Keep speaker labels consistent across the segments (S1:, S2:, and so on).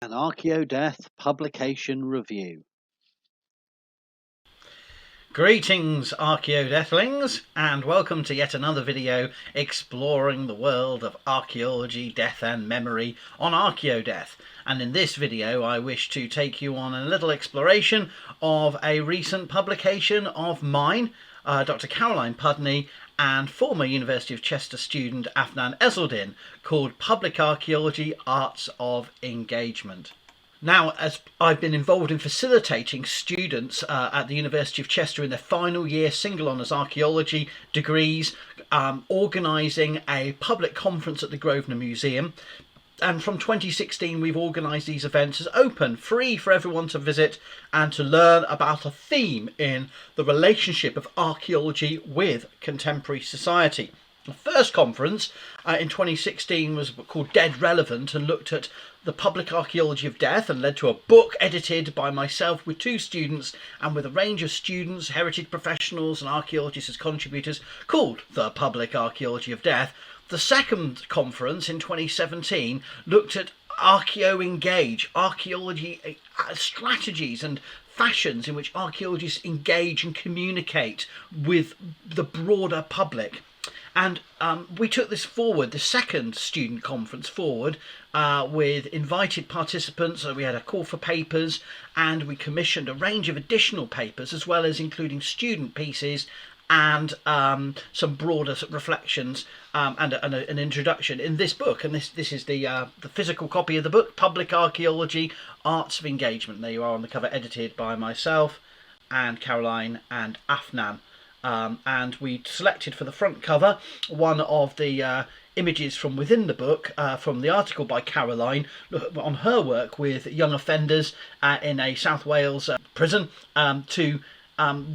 S1: An Archaeodeath Publication Review.
S2: Greetings Archaeodeathlings, and welcome to yet another video exploring the world of archaeology, death and memory on Archaeodeath. And in this video I wish to take you on a little exploration of a recent publication of mine, Dr. Caroline Pudney, and former University of Chester student Afnan Ezeldin, called Public Archaeology: Arts of Engagement. Now, as I've been involved in facilitating students at the University of Chester in their final year single honours archaeology degrees, organising a public conference at the Grosvenor Museum. And from 2016 we've organised these events as open, free for everyone to visit and to learn about a theme in the relationship of archaeology with contemporary society. The first conference in 2016 was called Dead Relevant and looked at the public archaeology of death and led to a book edited by myself with two students and with a range of students, heritage professionals and archaeologists as contributors, called The Public Archaeology of Death. The second conference in 2017 looked at Archaeo-Engage, archaeology strategies and fashions in which archaeologists engage and communicate with the broader public. And we took this forward, the second student conference forward, with invited participants. So we had a call for papers and we commissioned a range of additional papers, as well as including student pieces and some broader reflections and an introduction in this book. And this is the physical copy of the book, Public Archaeology: Arts of Engagement. There you are on the cover, edited by myself and Caroline and Afnan. And we selected for the front cover one of the images from within the book, from the article by Caroline on her work with young offenders in a South Wales prison to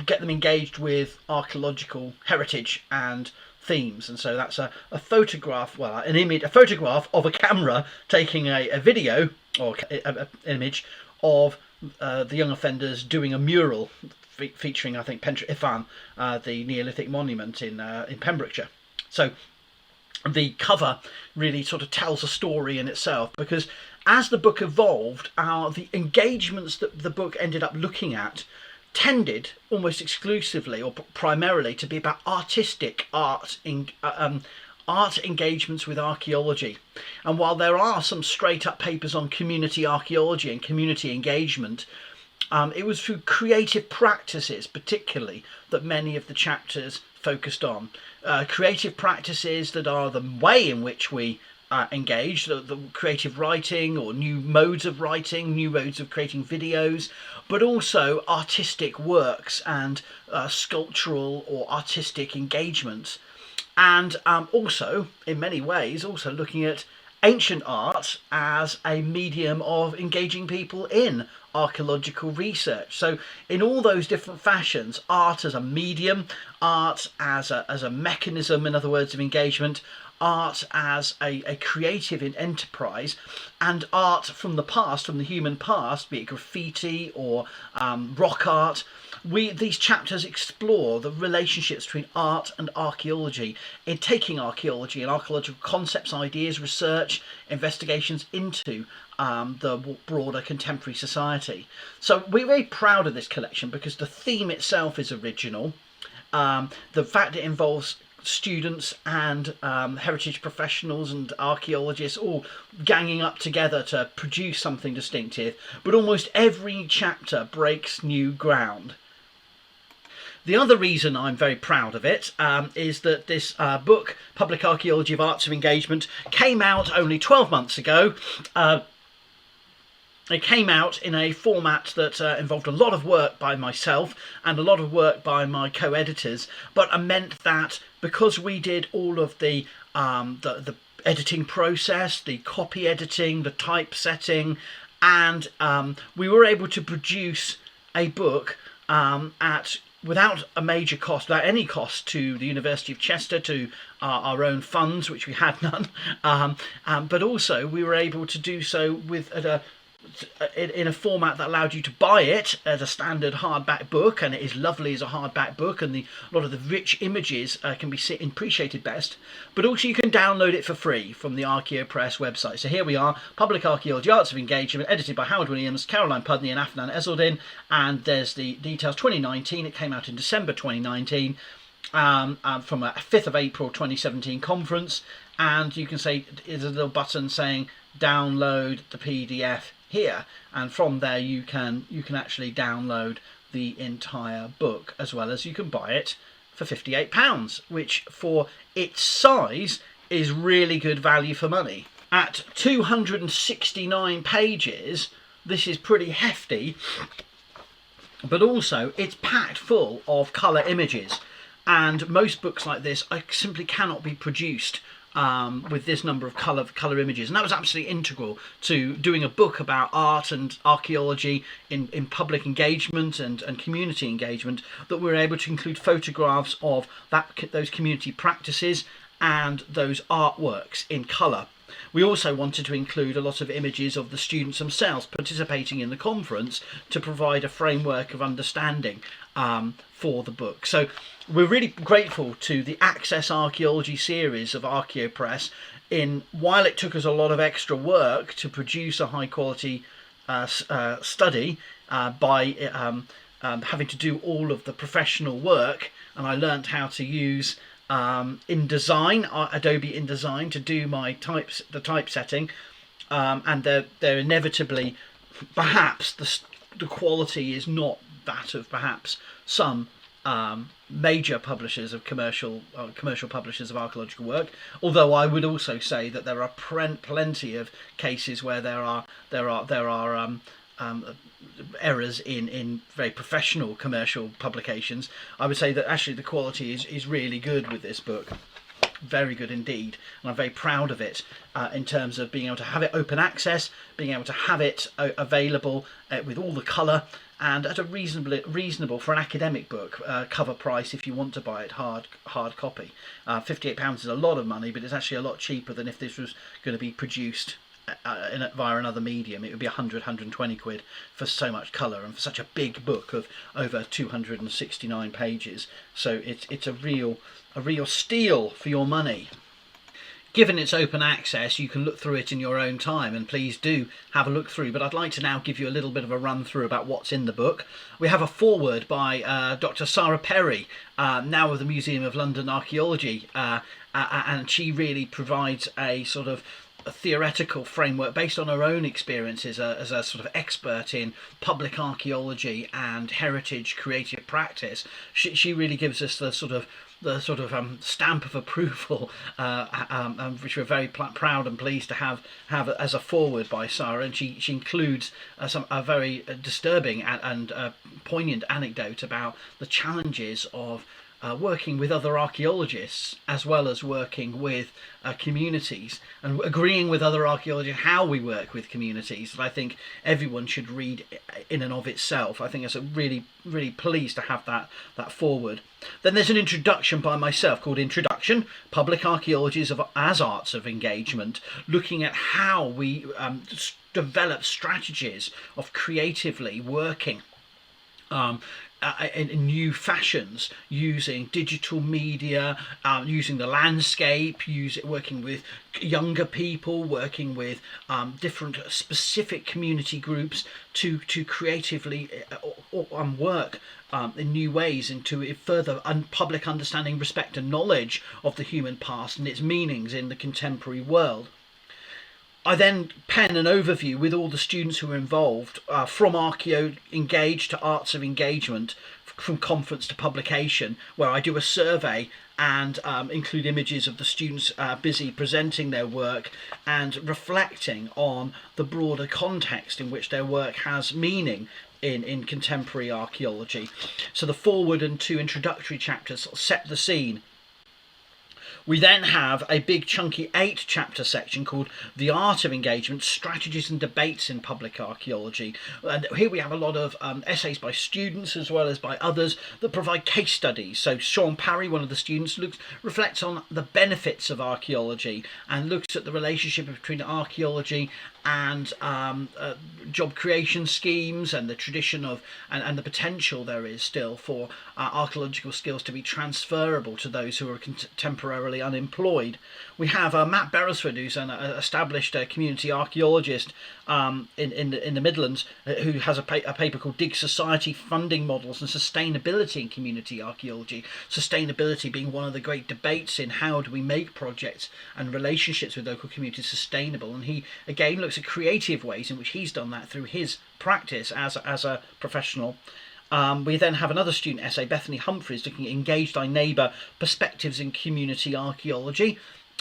S2: get them engaged with archaeological heritage and themes. And so that's a photograph, well, an image, a photograph of a camera taking a video or an image of the young offenders doing a mural featuring, I think, Pentre Ifan, the Neolithic monument in Pembrokeshire. So the cover really sort of tells a story in itself, because as the book evolved, the engagements that the book ended up looking at tended almost exclusively or primarily to be about artistic art engagements with archaeology. And while there are some straight up papers on community archaeology and community engagement, it was through creative practices particularly that many of the chapters focused on. Creative practices that are the way in which we engage, the creative writing or new modes of writing, new modes of creating videos, but also artistic works and sculptural or artistic engagements. And also, in many ways, also looking at ancient art as a medium of engaging people in archaeological research. So in all those different fashions, art as a medium, art as a mechanism, in other words, of engagement, art as a creative enterprise, and art from the past, from the human past, be it graffiti or rock art. These chapters explore the relationships between art and archaeology, in taking archaeology and archaeological concepts, ideas, research, investigations into the broader contemporary society. So we're very proud of this collection because the theme itself is original. The fact it involves students and heritage professionals and archaeologists all ganging up together to produce something distinctive, but almost every chapter breaks new ground. The other reason I'm very proud of it is that this book, Public Archaeology of Arts of Engagement, came out only 12 months ago. It came out in a format that involved a lot of work by myself and a lot of work by my co-editors, but meant that because we did all of the editing process, the copy editing, the typesetting, and we were able to produce a book without a major cost, without any cost to the University of Chester, to our own funds, which we had none, but also we were able to do so with at a in a format that allowed you to buy it as a standard hardback book, and it is lovely as a hardback book, and a lot of the rich images can be appreciated best. But also you can download it for free from the ArchaeoPress website. So here we are, Public Archaeology, Arts of Engagement, edited by Howard Williams, Caroline Pudney and Afnan Ezeldin, and there's the details. 2019, it came out in December 2019, from a 5th of April 2017 conference, and you can say there's a little button saying download the PDF here, and from there you can actually download the entire book, as well as you can buy it for £58, which for its size is really good value for money. At 269 pages, this is pretty hefty, but also it's packed full of colour images, and most books like this simply cannot be produced with this number of colour images, and that was absolutely integral to doing a book about art and archaeology in public engagement and community engagement, that we were able to include photographs of those community practices and those artworks in colour. We also wanted to include a lot of images of the students themselves participating in the conference to provide a framework of understanding for the book. So we're really grateful to the Access Archaeology series of ArchaeoPress. While it took us a lot of extra work to produce a high quality study by having to do all of the professional work, and I learnt how to use InDesign, Adobe InDesign, to do my the typesetting, and they're inevitably, perhaps the quality is not that of perhaps some major publishers of commercial publishers of archaeological work. Although I would also say that there are plenty of cases where there are errors in very professional commercial publications. I would say that actually the quality is really good with this book, very good indeed, and I'm very proud of it in terms of being able to have it open access, being able to have it available with all the colour, and at a reasonable for an academic book cover price if you want to buy it hard copy. £58 is a lot of money, but it's actually a lot cheaper than if this was going to be produced via another medium. It would be 120 quid for so much colour and for such a big book of over 269 pages. So it's a real steal for your money. Given its open access, you can look through it in your own time, and please do have a look through, but I'd like to now give you a little bit of a run through about what's in the book. We have a foreword by Dr. Sarah Perry, now of the Museum of London Archaeology, and she really provides a sort of a theoretical framework based on her own experiences as a sort of expert in public archaeology and heritage creative practice. She really gives us the sort of stamp of approval, which we're very proud and pleased to have as a foreword by Sarah. And she includes a very disturbing and poignant anecdote about the challenges of working with other archaeologists, as well as working with communities, and agreeing with other archaeologists how we work with communities. And I think everyone should read in and of itself. I think it's really pleased to have that forward. Then there's an introduction by myself called Introduction, Public Archaeology as Arts of Engagement, looking at how we develop strategies of creatively working in new fashions, using digital media, using the landscape, working with younger people, working with different specific community groups to creatively work in new ways into further public understanding, respect and knowledge of the human past and its meanings in the contemporary world. I then pen an overview with all the students who are involved, from Archaeo Engage to Arts of Engagement, from conference to publication, where I do a survey and include images of the students busy presenting their work and reflecting on the broader context in which their work has meaning in contemporary archaeology. So the foreword and 2 introductory chapters set the scene. We then have a big chunky 8-chapter section called The Art of Engagement, Strategies and Debates in Public Archaeology. And here we have a lot of essays by students as well as by others that provide case studies. So Sean Parry, one of the students, reflects on the benefits of archaeology and looks at the relationship between archaeology and job creation schemes, and the tradition of and the potential there is still for archaeological skills to be transferable to those who are temporarily unemployed. We have Matt Beresford, who's an established community archaeologist in the Midlands, who has a paper called Dig Society Funding Models and Sustainability in Community Archaeology. Sustainability being one of the great debates in how do we make projects and relationships with local communities sustainable, and he again looks at creative ways in which he's done that through his practice as a professional. We then have another student essay, Bethany Humphreys, looking at engage thy neighbour perspectives in community archaeology,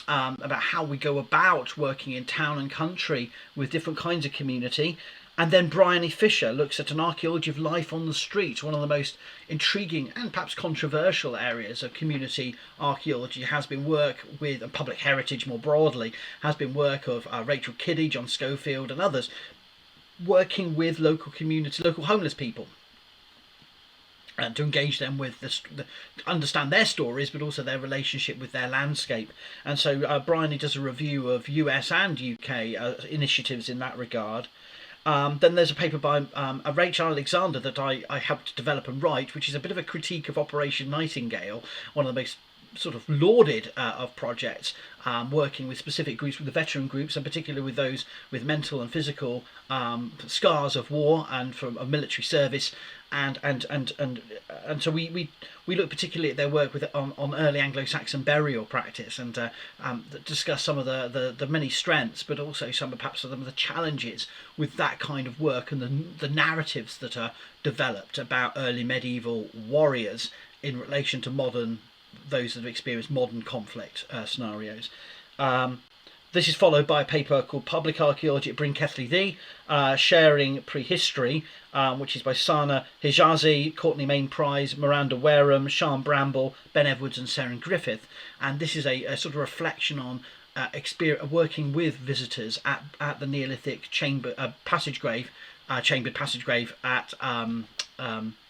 S2: about how we go about working in town and country with different kinds of community. And then Bryony Fisher looks at an archaeology of life on the street. One of the most intriguing and perhaps controversial areas of community archaeology has been work with, and public heritage more broadly, has been work of Rachel Kiddy, John Schofield and others, working with local community, local homeless people, and to engage them with understand their stories, but also their relationship with their landscape. And so Bryony does a review of US and UK initiatives in that regard. Then there's a paper by Rachel Alexander that I helped develop and write, which is a bit of a critique of Operation Nightingale, one of the most sort of lauded of projects, working with specific groups, with the veteran groups, and particularly with those with mental and physical scars of war and from a military service, and so we look particularly at their work with on early Anglo-Saxon burial practice, and discuss some of the many strengths, but also perhaps some of the challenges with that kind of work, and the narratives that are developed about early medieval warriors in relation to those that have experienced modern conflict scenarios. This is followed by a paper called Public Archaeology at Bryn Celli Ddu, Sharing Prehistory, which is by Sana Hijazi, Courtney Mainprize, Miranda Wareham, Sian Bramble, Ben Edwards and Seren Griffith. And this is a sort of reflection on working with visitors at the Neolithic passage grave, chambered passage grave at on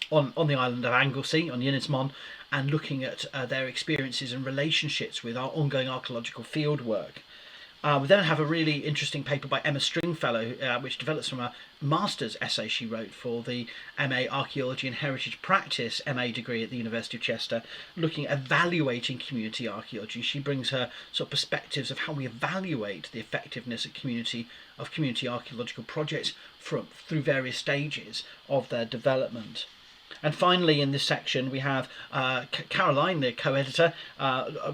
S2: the island of Anglesey on Ynys Môn, and looking at their experiences and relationships with our ongoing archaeological field work. We then have a really interesting paper by Emma Stringfellow, which develops from a master's essay she wrote for the MA Archaeology and Heritage Practice MA degree at the University of Chester, looking at evaluating community archaeology. She brings her sort of perspectives of how we evaluate the effectiveness of community archaeological projects through various stages of their development. And finally, in this section, we have Caroline, the co-editor,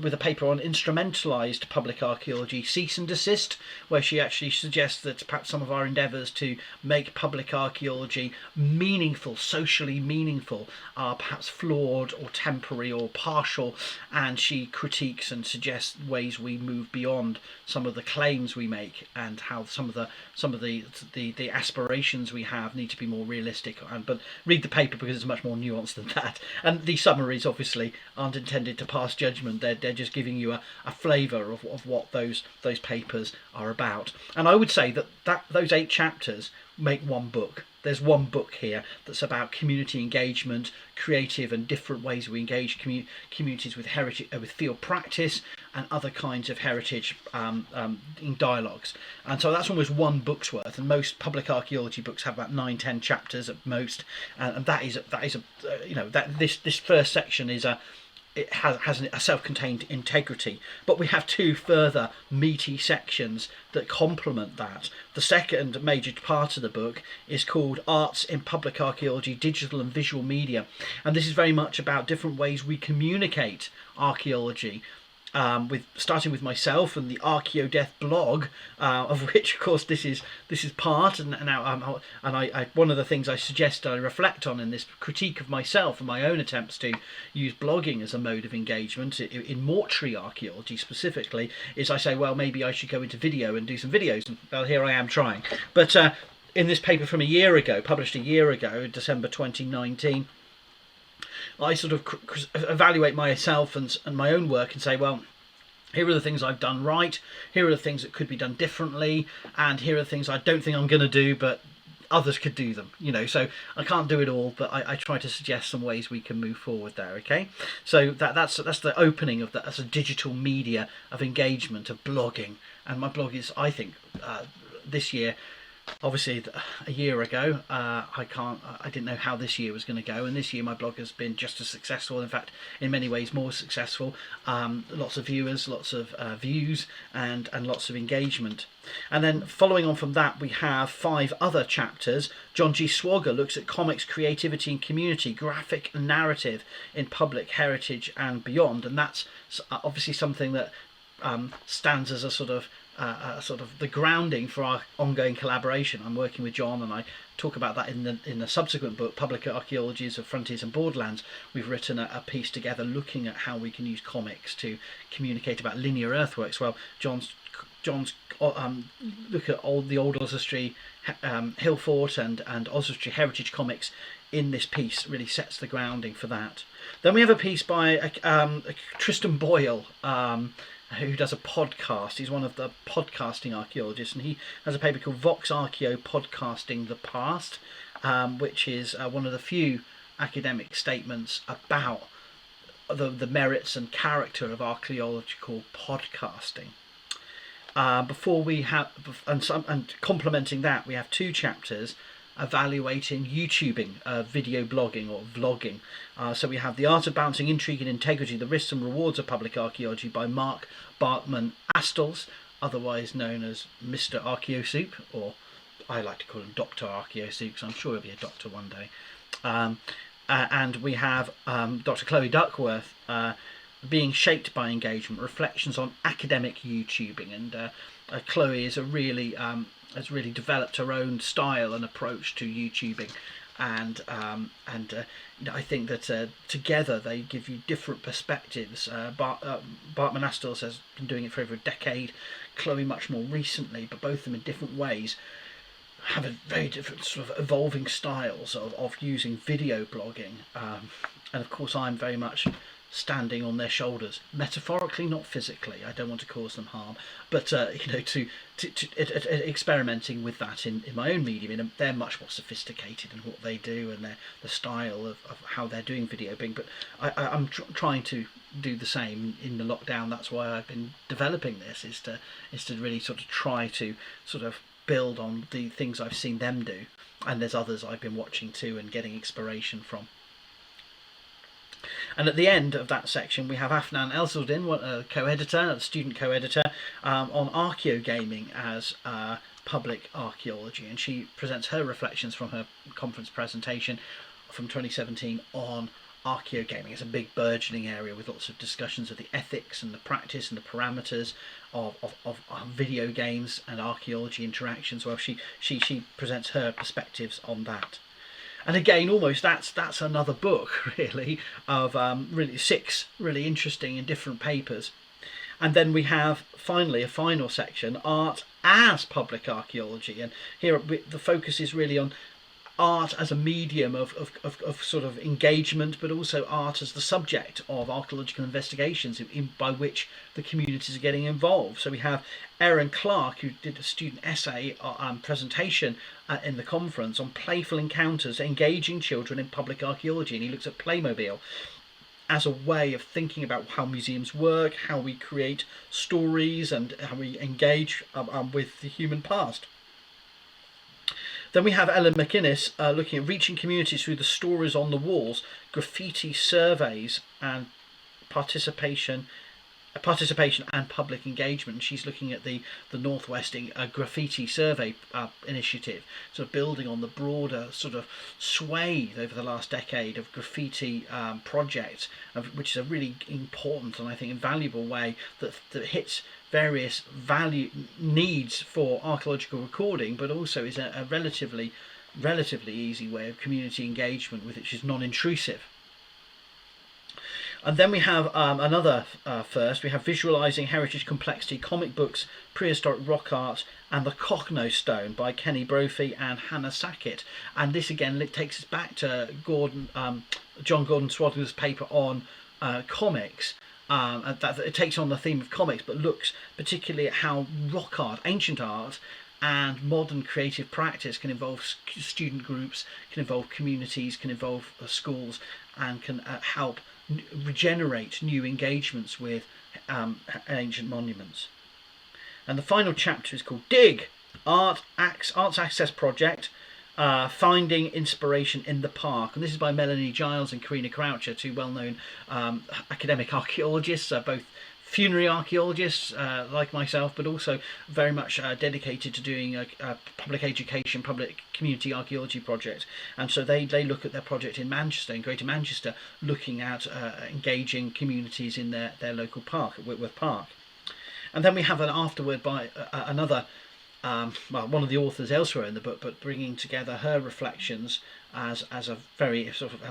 S2: with a paper on instrumentalised public archaeology, Cease and Desist, where she actually suggests that perhaps some of our endeavours to make public archaeology meaningful, socially meaningful, are perhaps flawed or temporary or partial, and she critiques and suggests ways we move beyond some of the claims we make, and how some of the aspirations we have need to be more realistic. But read the paper because it's much more nuanced than that. And the summaries obviously aren't intended to pass judgment. They're just giving you a flavour of what those papers are about. And I would say that those 8 chapters make one book. There's one book here that's about community engagement, creative and different ways we engage communities with heritage, with field practice and other kinds of heritage in dialogues. And so that's almost one book's worth. And most public archaeology books have about 9-10 chapters at most. And this first section has a self-contained integrity, but we have 2 further meaty sections that complement that. The second major part of the book is called Arts in Public Archaeology, Digital and Visual Media, and this is very much about different ways we communicate archaeology, starting with myself and the ArchaeoDeath blog, of which of course this is part, and now I one of the things I suggest I reflect on in this critique of myself and my own attempts to use blogging as a mode of engagement in mortuary archaeology specifically, is I say, well, maybe I should go into video and do some videos, and well, here I am trying. But in this paper from published a year ago, December 2019, I sort of evaluate myself and my own work and say, well, here are the things I've done right, here are the things that could be done differently, and here are the things I don't think I'm going to do, but others could do them, so I can't do it all, but I try to suggest some ways we can move forward there. Okay, so that's the opening of that as a digital media of engagement, of blogging. And my blog is, I think, this year, obviously a year ago, I didn't know how this year was going to go, and this year my blog has been just as successful, in fact in many ways more successful. Lots of viewers, lots of views, and lots of engagement. And then following on from that, we have 5 other chapters. John G. Swagger looks at comics, creativity and community, graphic and narrative in public heritage and beyond, and that's obviously something that stands as a sort of the grounding for our ongoing collaboration. I'm working with John, and I talk about that in the subsequent book, Public Archaeologies of Frontiers and Borderlands. We've written a piece together looking at how we can use comics to communicate about linear earthworks. Well, John's look at the old Oswestry Hill Fort and Oswestry Heritage comics in this piece really sets the grounding for that. Then we have a piece by Tristan Boyle, who does a podcast. He's one of the podcasting archaeologists, and he has a paper called Vox Archeo Podcasting the Past, which is one of the few academic statements about the merits and character of archaeological podcasting. Before we have, and complementing that, we have 2 chapters evaluating YouTubing, video blogging or vlogging. So we have The Art of Balancing Intrigue and Integrity, The Risks and Rewards of Public Archaeology by Mark Bartman Astles, otherwise known as Mr. Archaeosoup, or I like to call him Dr. Archaeosoup because I'm sure he'll be a doctor one day. And we have Dr. Chloe Duckworth, Being Shaped by Engagement, Reflections on Academic YouTubing. And Chloe is has really developed her own style and approach to YouTubing, and I think that together they give you different perspectives. Bartman Astles has been doing it for over a decade, Chloe much more recently, but both of them in different ways have a very different sort of evolving styles of using video blogging, and of course I'm very much standing on their shoulders, metaphorically, not physically. I don't want to cause them harm, but to experimenting with that in my own medium. They're much more sophisticated in what they do and the style of how they're doing video being. But I'm trying to do the same in the lockdown. That's why I've been developing this, is to really sort of try to sort of build on the things I've seen them do, and there's others I've been watching too and getting inspiration from. And at the end of that section, we have Afnan Elzuldin, a co-editor, a student co-editor, on archaeogaming as public archaeology, and she presents her reflections from her conference presentation from 2017 on archaeogaming. It's a big burgeoning area with lots of discussions of the ethics and the practice and the parameters of video games and archaeology interactions. Well, she presents her perspectives on that. And again, almost that's another book really of really 6 really interesting and different papers. And then we have finally a final section, art as public archaeology, and here the focus is really on art as a medium of sort of engagement, but also art as the subject of archaeological investigations by which the communities are getting involved. So we have Erin Clark, who did a student essay presentation in the conference on playful encounters engaging children in public archaeology, and he looks at Playmobil as a way of thinking about how museums work, how we create stories, and how we engage with the human past. Then we have Ellen McInnes looking at reaching communities through the stories on the walls, graffiti surveys and participation and public engagement. She's looking at the Northwest Graffiti Survey initiative, sort of building on the broader sort of swathe over the last decade of graffiti projects, which is a really important and I think invaluable way that hits various value needs for archaeological recording, but also is a relatively easy way of community engagement with it, which is non-intrusive. And then we have another first. We have Visualising Heritage Complexity, Comic Books, Prehistoric Rock Art, and the Cochno Stone by Kenny Brophy and Hannah Sackett. And this again takes us back to John Gordon Swadler's paper on comics. That it takes on the theme of comics, but looks particularly at how rock art, ancient art, and modern creative practice can involve student groups, can involve communities, can involve schools, and can help regenerate new engagements with ancient monuments. And the final chapter is called Dig, Arts Access Project, Finding Inspiration in the Park. And this is by Melanie Giles and Karina Croucher, two well-known academic archaeologists, both funerary archaeologists like myself, but also very much dedicated to doing a public education, public community archaeology project. And so they look at their project in Manchester, in Greater Manchester, looking at engaging communities in their local park, at Whitworth Park. And then we have an afterword by another one of the authors elsewhere in the book, but bringing together her reflections as a very sort of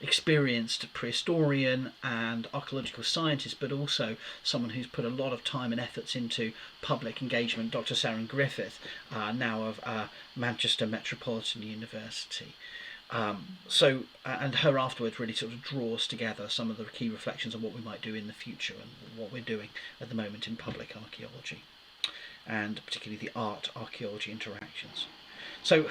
S2: experienced prehistorian and archaeological scientist, but also someone who's put a lot of time and efforts into public engagement, Dr. Sharon Griffith, now of Manchester Metropolitan University. And her afterwards really sort of draws together some of the key reflections on what we might do in the future and what we're doing at the moment in public archaeology, and particularly the art archaeology interactions. So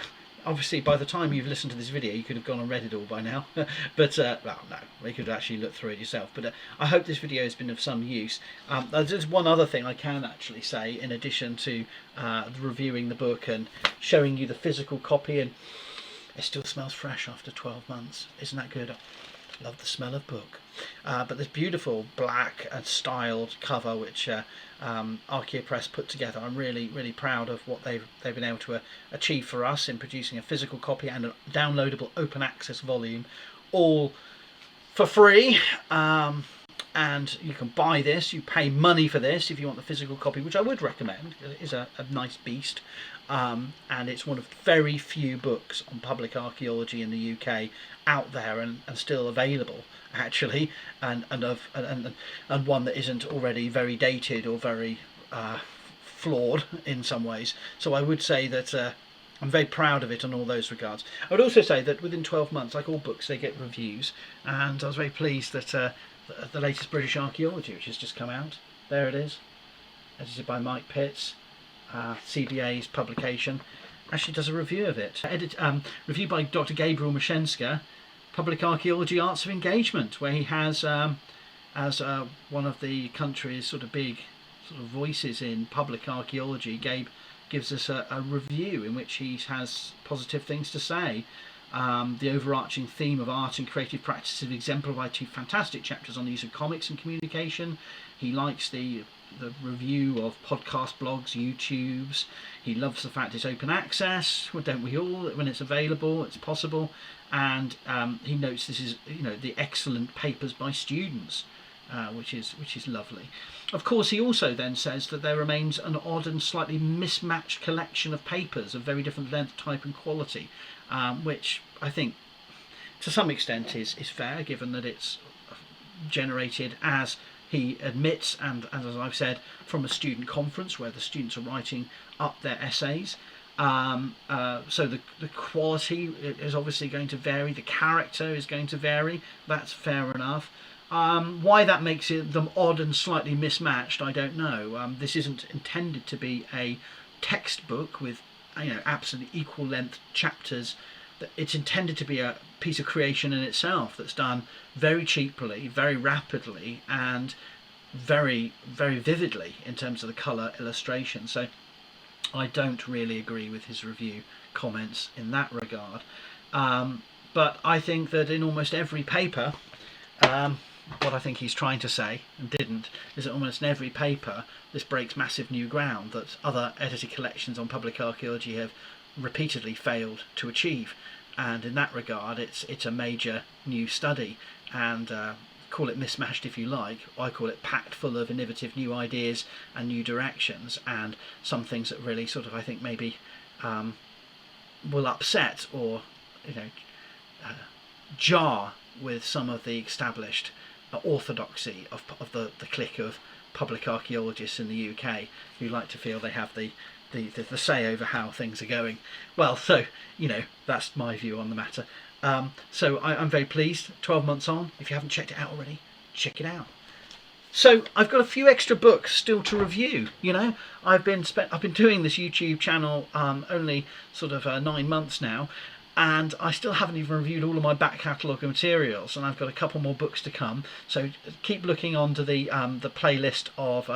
S2: obviously by the time you've listened to this video you could have gone and read it all by now, but well, no, you could actually look through it yourself, but I hope this video has been of some use. There's one other thing I can actually say in addition to reviewing the book and showing you the physical copy, and it still smells fresh after 12 months. Isn't that good? I love the smell of book. But this beautiful black and styled cover which Archaeopress put together. I'm really proud of what they've been able to achieve for us in producing a physical copy and a downloadable open access volume, all for free. And you can buy this, you pay money for this if you want the physical copy, which I would recommend. It is a nice beast, and it's one of very few books on public archaeology in the UK out there and still available actually, and one that isn't already very dated or very flawed in some ways. So I would say that I'm very proud of it in all those regards. I would also say that within 12 months, like all books, they get reviews, and I was very pleased that the latest British Archaeology, which has just come out, there it is, edited by Mike Pitts, CBA's publication, actually does a review of it. Review by Dr. Gabriel Mashenska, Public Archaeology Arts of Engagement, where he has, as one of the country's sort of big sort of voices in public archaeology, Gabe gives us a review in which he has positive things to say. The overarching theme of art and creative practices exemplified by two fantastic chapters on the use of comics and communication. He likes the review of podcast blogs, YouTubes. He loves the fact it's open access. Well, don't we all? When it's available, it's possible. And he notes this is, the excellent papers by students, which is lovely. Of course, he also then says that there remains an odd and slightly mismatched collection of papers of very different length, type and quality, which I think to some extent is fair, given that it's generated, as he admits, and as I've said, from a student conference where the students are writing up their essays. So the quality is obviously going to vary, the character is going to vary, that's fair enough. Why that makes them odd and slightly mismatched, I don't know. This isn't intended to be a textbook with absolutely equal length chapters. It's intended to be a piece of creation in itself that's done very cheaply, very rapidly, and very vividly in terms of the colour illustration. So I don't really agree with his review comments in that regard. But I think that in almost every paper, what I think he's trying to say, and didn't, is that almost in every paper this breaks massive new ground that other edited collections on public archaeology have repeatedly failed to achieve. And in that regard, it's a major new study, and call it mismatched if you like. I call it packed full of innovative new ideas and new directions, and some things that really sort of, I think, maybe will upset or jar with some of the established orthodoxy of the clique of public archaeologists in the UK who like to feel they have the say over how things are going. Well, so that's my view on the matter. So I'm very pleased. 12 months on. If you haven't checked it out already, check it out. So I've got a few extra books still to review. I've been doing this YouTube channel only sort of 9 months now, and I still haven't even reviewed all of my back catalogue of materials, and I've got a couple more books to come. So keep looking onto the playlist of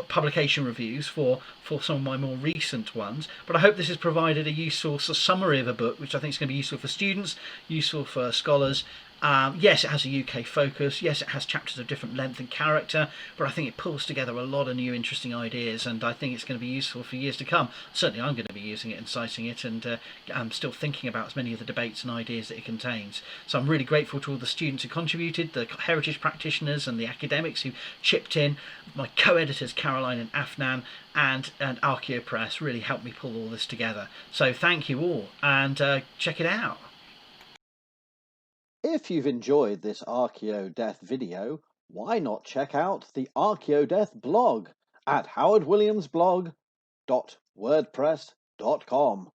S2: publication reviews for some of my more recent ones, but I hope this has provided a useful summary of a book, which I think is going to be useful for students, useful for scholars. Yes, it has a UK focus. Yes, it has chapters of different length and character, but I think it pulls together a lot of new interesting ideas, and I think it's going to be useful for years to come. Certainly I'm going to be using it and citing it, and I'm still thinking about as many of the debates and ideas that it contains. So I'm really grateful to all the students who contributed, the heritage practitioners and the academics who chipped in, my co-editors Caroline and Afnan, and Archaeopress really helped me pull all this together. So thank you all, and check it out.
S1: If you've enjoyed this Archaeodeath video, why not check out the Archaeodeath blog at howardwilliamsblog.wordpress.com.